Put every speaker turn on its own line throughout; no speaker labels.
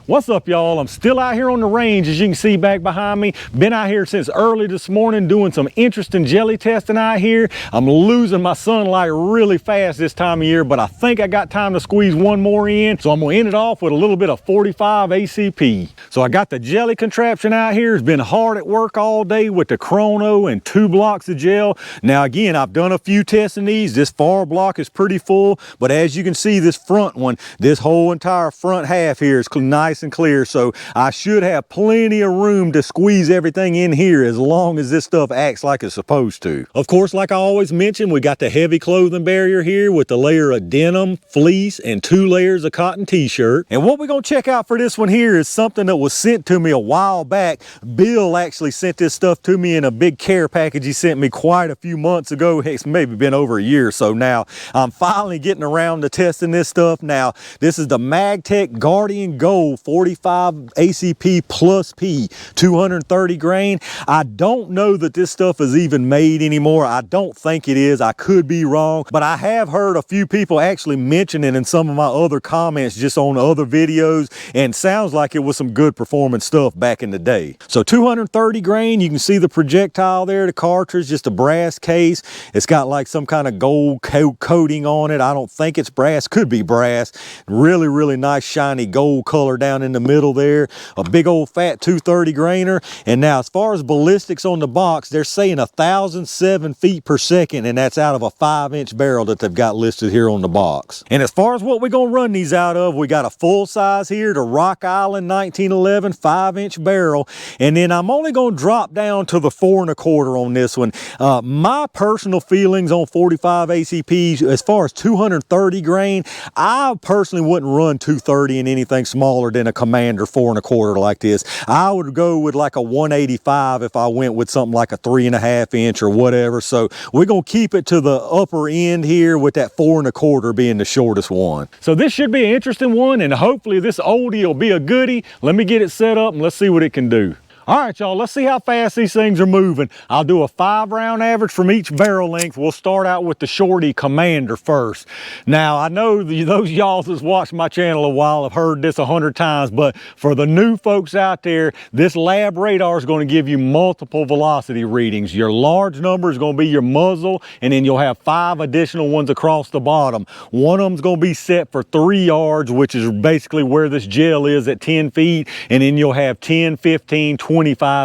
What's up, y'all? I'm still out here on the range, as you can see back behind me. Been out here since early this morning doing some interesting jelly testing out here. I'm losing my sunlight really fast this time of year, but I think I got time to squeeze one more in, so I'm gonna end it off with a little bit of 45 ACP. So I got the jelly contraption out here. It's been hard at work all day with the chrono and 2 blocks of gel. Now again, I've done a few tests in these. This far block is pretty full, but as you can see, this front one, this whole entire front half here is nice and clear, so I should have plenty of room to squeeze everything in here as long as this stuff acts like it's supposed to. Of course, like I always mention, we got the heavy clothing barrier here with the layer of denim, fleece, and 2 layers of cotton t-shirt. And what we're gonna check out for this one here is something that was sent to me a while back. Bill actually sent this stuff to me in a big care package he sent me quite a few months ago. It's maybe been over a year or so now. I'm finally getting around to testing this stuff. Now, this is the Magtech Guardian Gold 45 ACP plus P, 230 grain. I don't know that this stuff is even made anymore. I don't think it is. I could be wrong, but I have heard a few people actually mention it in some of my other comments just on other videos, and sounds like it was some good performance stuff back in the day. So 230 grain, you can see the projectile there, the cartridge, just a brass case. It's got like some kind of gold coating on it. I don't think it's brass, could be brass. Really, really nice shiny gold color down in the middle there. A big old fat 230 grainer. And now as far as ballistics on the box, they're saying 1,007 feet per second, and that's out of a 5-inch barrel that they've got listed here on the box. And as far as what we're gonna run these out of, we got a full size here, the Rock Island 1911 5-inch barrel, and then I'm only gonna drop down to the 4 1/4 on this one. My personal feelings on 45 ACPs, as far as 230 grain, I personally wouldn't run 230 in anything smaller than a Commander 4 1/4 like this. I would go with like a 185 if I went with something like a 3.5 inch or whatever. So we're gonna keep it to the upper end here with that 4 1/4 being the shortest one. So this should be an interesting one, and hopefully this oldie will be a goodie. Let me get it set up and let's see what it can do. All right, y'all, let's see how fast these things are moving. I'll do a 5-round average from each barrel length. We'll start out with the shorty Commander first. Now, I know those y'all that's watched my channel a while have heard this 100 times, but for the new folks out there, this lab radar is going to give you multiple velocity readings. Your large number is going to be your muzzle, and then you'll have 5 additional ones across the bottom. One of them's going to be set for 3 yards, which is basically where this gel is at 10 feet, and then you'll have 10, 15, 25,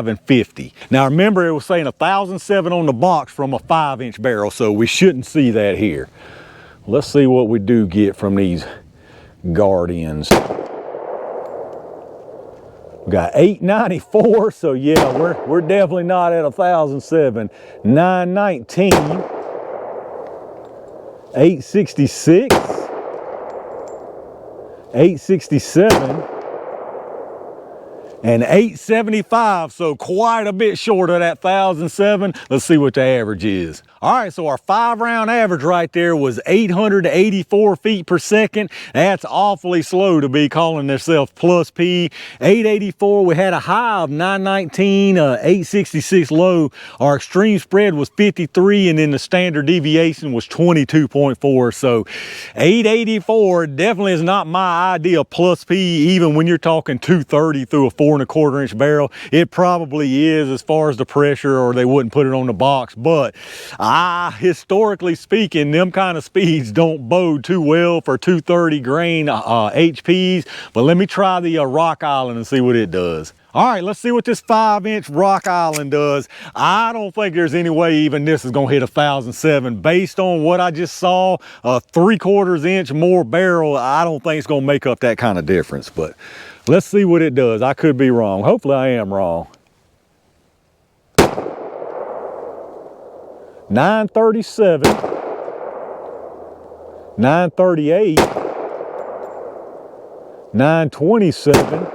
and 50. Now remember, it was saying 1,007 on the box from a 5-inch barrel, so we shouldn't see that here. Let's see what we do get from these Guardians. We got 894, so yeah, we're definitely not at 1,007. 919, 866, 867, and 875, so quite a bit short of that 1,007. Let's see what the average is. All right, so our 5-round average right there was 884 feet per second. That's awfully slow to be calling themselves plus P. 884, we had a high of 919, 866 low. Our extreme spread was 53, and then the standard deviation was 22.4. So 884 definitely is not my idea plus P, even when you're talking 230 through a 4 1/4 inch barrel. It probably is as far as the pressure, or they wouldn't put it on the box. But historically speaking, them kind of speeds don't bode too well for 230 grain HPs. But let me try the Rock Island and see what it does. All right, let's see what this 5-inch Rock Island does. I don't think there's any way even this is gonna hit 1,007. Based on what I just saw, a 3/4 inch more barrel, I don't think it's gonna make up that kind of difference, but let's see what it does. I could be wrong. Hopefully I am wrong. 937, 938, 927,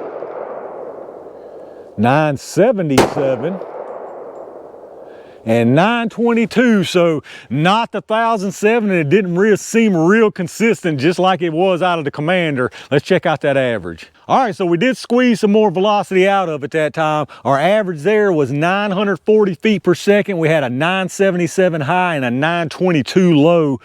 977, and 922. So not the 1,007, and it didn't seem real consistent, just like it was out of the Commander. Let's check out that average. All right, so we did squeeze some more velocity out of it that time. Our average there was 940 feet per second. We had a 977 high and a 922 low,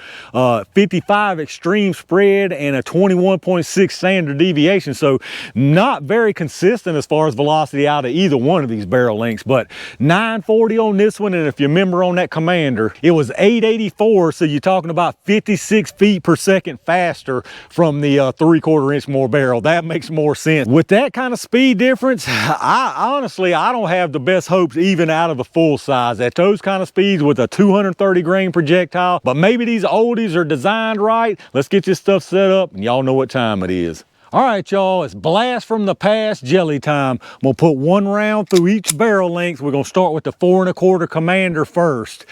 55 extreme spread and a 21.6 standard deviation. So not very consistent as far as velocity out of either one of these barrel lengths, but 940 on this one. And if you remember on that Commander, it was 884. So you're talking about 56 feet per second faster from the 3/4 inch more barrel. That makes more sense. With that kind of speed difference, I honestly don't have the best hopes even out of the full size at those kind of speeds with a 230 grain projectile, but maybe these oldies are designed right. Let's get this stuff set up and y'all know what time it is. All right, y'all, it's blast from the past jelly time. I'm gonna put one round through each barrel length. We're gonna start with the 4 1/4 Commander first.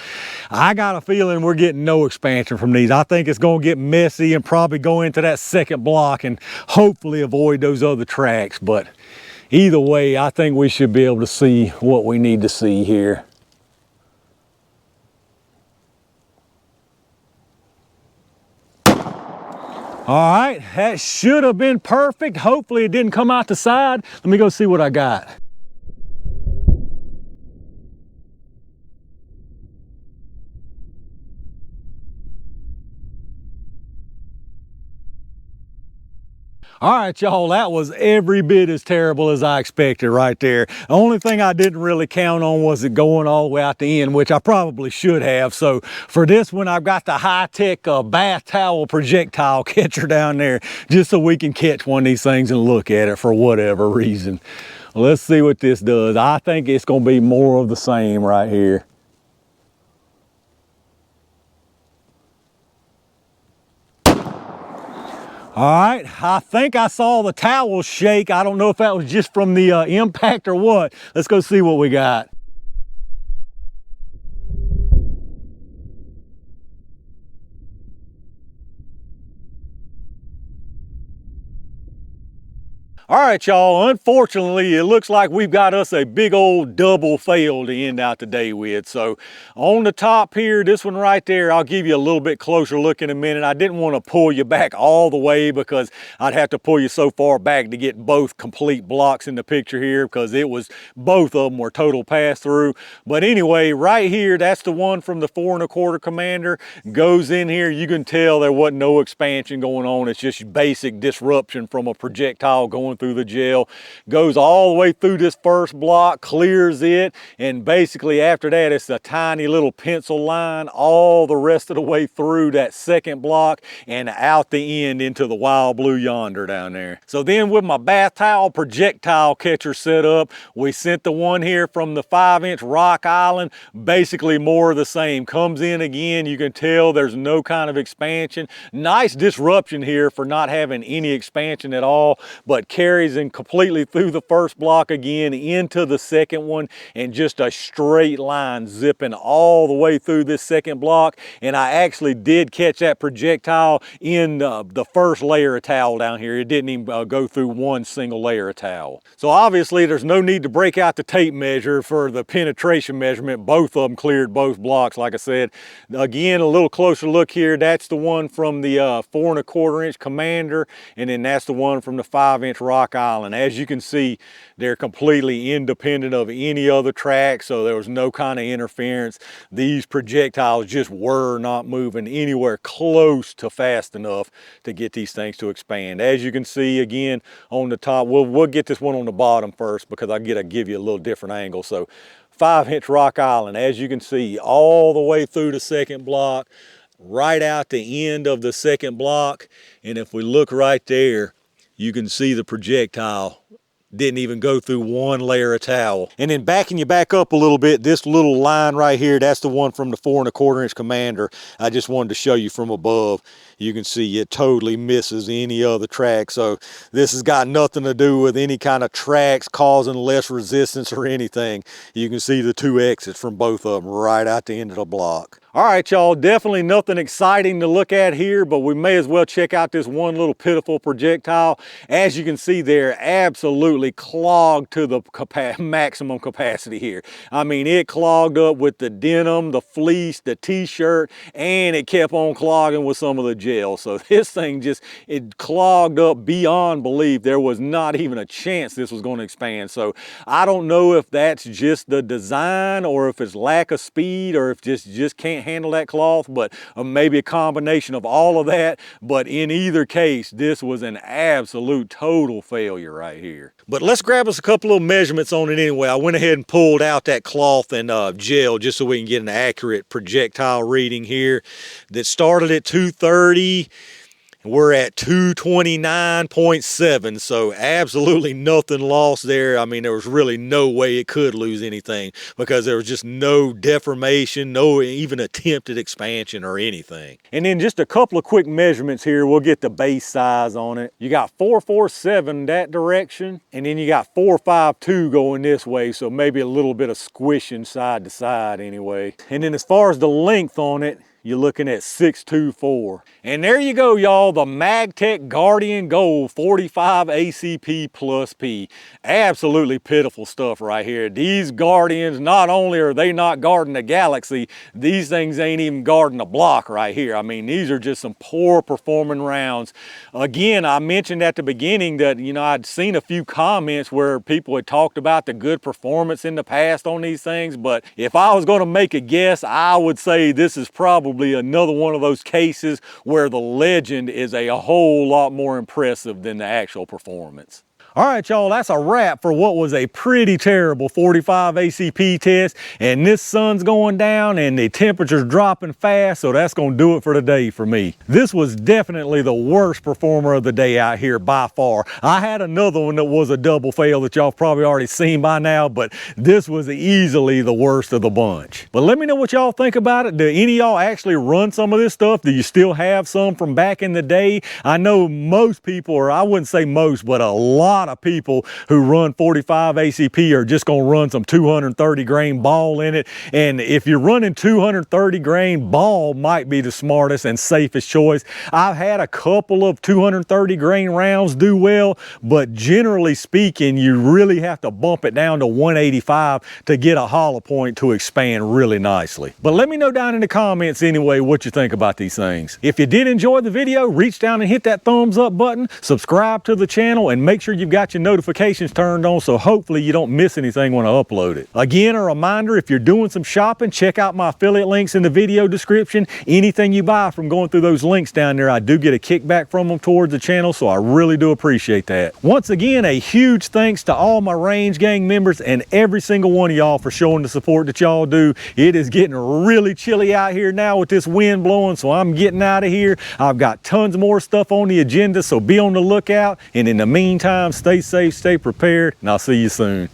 I got a feeling we're getting no expansion from these. I think it's gonna get messy and probably go into that second block and hopefully avoid those other tracks. But either way, I think we should be able to see what we need to see here. All right, that should have been perfect. Hopefully it didn't come out the side. Let me go see what I got. All right, y'all, that was every bit as terrible as I expected right there. The only thing I didn't really count on was it going all the way out the end, which I probably should have. So for this one, I've got the high-tech bath towel projectile catcher down there just so we can catch one of these things and look at it for whatever reason. Let's see what this does. I think it's gonna be more of the same right here. All right, I think I saw the towel shake. I don't know if that was just from the impact or what. Let's go see what we got. All right, y'all, unfortunately, it looks like we've got us a big old double fail to end out the day with. So on the top here, this one right there, I'll give you a little bit closer look in a minute. I didn't want to pull you back all the way because I'd have to pull you so far back to get both complete blocks in the picture here because it was, both of them were total pass through. But anyway, right here, that's the one from the 4 1/4 Commander. Goes in here, you can tell there wasn't no expansion going on. It's just basic disruption from a projectile going through the gel. Goes all the way through this first block, clears it, and basically after that it's a tiny little pencil line all the rest of the way through that second block and out the end into the wild blue yonder down there. So then with my bath towel projectile catcher set up, we sent the one here from the 5-inch Rock Island, basically more of the same. Comes in again, you can tell there's no kind of expansion. Nice disruption here for not having any expansion at all, but carries in completely through the first block again into the second one and just a straight line zipping all the way through this second block. And I actually did catch that projectile in the first layer of towel down here. It didn't even go through one single layer of towel. So obviously there's no need to break out the tape measure for the penetration measurement. Both of them cleared both blocks, like I said. Again, a little closer look here. That's the one from the 4 1/4 inch Commander, and then that's the one from the 5-inch Rock Island. As you can see, they're completely independent of any other track, so there was no kind of interference. These projectiles just were not moving anywhere close to fast enough to get these things to expand. As you can see, again, on the top, we'll get this one on the bottom first because I get to give you a little different angle. So 5-inch Rock Island, as you can see, all the way through the second block, right out the end of the second block. And if we look right there, you can see the projectile didn't even go through one layer of towel. And then backing you back up a little bit, this little line right here, that's the one from the 4 1/4 inch Commander. I just wanted to show you from above. You can see it totally misses any other track. So this has got nothing to do with any kind of tracks causing less resistance or anything. You can see the two exits from both of them right out the end of the block. All right, y'all, definitely nothing exciting to look at here, but we may as well check out this one little pitiful projectile. As you can see there, absolutely clogged to the maximum capacity here. I mean, it clogged up with the denim, the fleece, the t-shirt, and it kept on clogging with some of the gel. So this thing just, it clogged up beyond belief. There was not even a chance this was going to expand. So I don't know if that's just the design or if it's lack of speed or if just can't handle that cloth, but maybe a combination of all of that. But in either case, this was an absolute total failure right here. But let's grab us a couple of measurements on it anyway. I went ahead and pulled out that cloth and gel just so we can get an accurate projectile reading here. That started at 230. We're at 229.7, so absolutely nothing lost there. I mean, there was really no way it could lose anything because there was just no deformation, no even attempted expansion or anything. And then just a couple of quick measurements here. We'll get the base size on it. You got 447 that direction, and then you got 452 going this way, so maybe a little bit of squishing side to side anyway. And then as far as the length on it, you're looking at 624. And there you go, y'all, the Magtech Guardian Gold 45 ACP plus P. Absolutely pitiful stuff right here. These Guardians, not only are they not guarding the galaxy, these things ain't even guarding a block right here. I mean, these are just some poor performing rounds. Again, I mentioned at the beginning that, you know, I'd seen a few comments where people had talked about the good performance in the past on these things, but if I was going to make a guess, I would say this is probably another one of those cases where the legend is a whole lot more impressive than the actual performance. All right, y'all, that's a wrap for what was a pretty terrible 45 ACP test. And this sun's going down and the temperature's dropping fast, so that's gonna do it for today for me. This was definitely the worst performer of the day out here by far. I had another one that was a double fail that y'all probably already seen by now, but this was easily the worst of the bunch. But let me know what y'all think about it. Do any of y'all actually run some of this stuff? Do you still have some from back in the day? I know most people, or I wouldn't say most, but a lot of people who run 45 ACP are just going to run some 230 grain ball in it. And if you're running 230 grain, ball might be the smartest and safest choice. I've had a couple of 230 grain rounds do well, but generally speaking, you really have to bump it down to 185 to get a hollow point to expand really nicely. But let me know down in the comments anyway what you think about these things. If you did enjoy the video, reach down and hit that thumbs up button, subscribe to the channel, and make sure you've got your notifications turned on so hopefully you don't miss anything when I upload it. Again, a reminder, if you're doing some shopping, check out my affiliate links in the video description. Anything you buy from going through those links down there, I do get a kickback from them towards the channel, so I really do appreciate that. Once again, a huge thanks to all my Range Gang members and every single one of y'all for showing the support that y'all do. It is getting really chilly out here now with this wind blowing, so I'm getting out of here. I've got tons more stuff on the agenda, so be on the lookout. And in the meantime, stay safe, stay prepared, and I'll see you soon.